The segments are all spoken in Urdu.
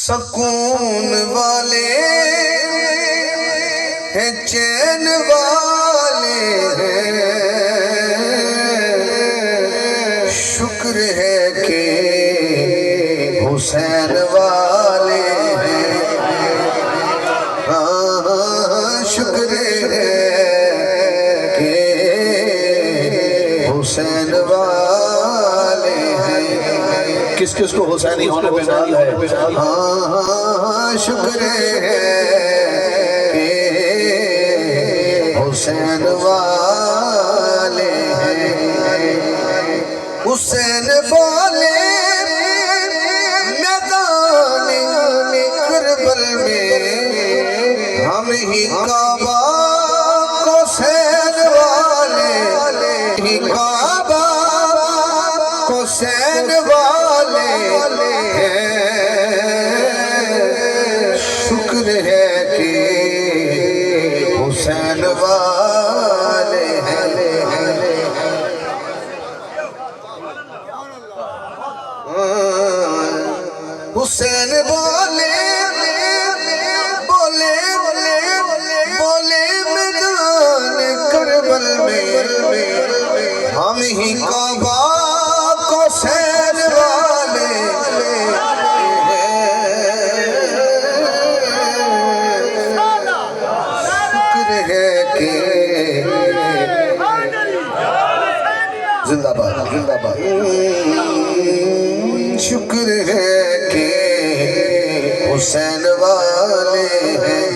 سکون والے ہیں، چین والے ہیں، شکر ہے کہ حسین والے ہیں، شکر ہے کہ حسین والے ہیں۔ کس کس کو حسینی ہونے پہ نال ہے؟ شکر ہے کہ حسین والے ہیں، حسین والے میدان کربل میں ہم ہی کعبہ کو حسین والے ہی کعبہ کو حسین والے ہیں، شکر ہے کہ حسین والے ہیں۔ حسین بولے بولے بولے میدان کربل میں ہم ہی کعبہ کو حسین والے ہیں، شکر ہے کہ زندہ باد زندہ باد، شکر ہے کہ حسین والے ہیں۔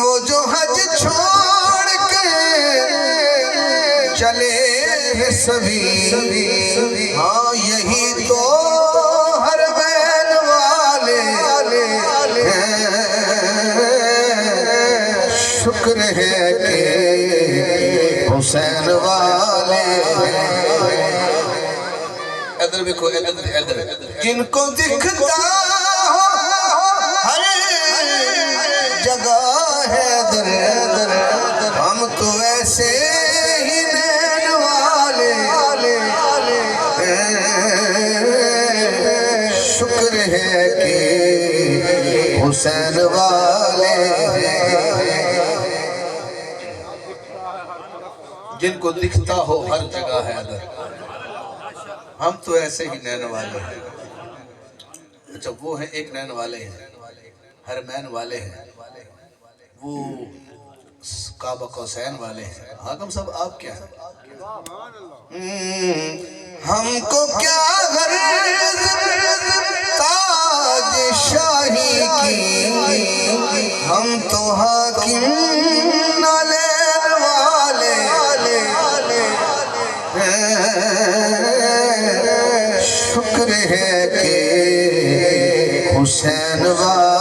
وہ جو حج چھوڑ کے چلے ہیں سبھی، ہاں یہی تو حرمین والے ہیں، شکر ہے کہ حسین والے ہیں۔ ادھر بھی کوئی ادھر جن کو دکھتا ہو ہر جگہ ہے در، ہم تو ایسے ہی نین والے ہیں، شکر ہے کہ حسین والے ہیں، جن کو دکھتا ہو ہر جگہ ہے در، ہم تو ایسے ہی نین والے ہیں۔ اچھا وہ ہیں ایک نین والے ہیں، حرمین والے ہیں، وہ کعبہ کو حسین والے ہیں۔ حاکم صاحب آپ کیا ہیں؟ ہم کو کیا غرض تاج شاہی کی، ہم تو حاکم نالین والے ہیں، شکر ہے کہ حسین والے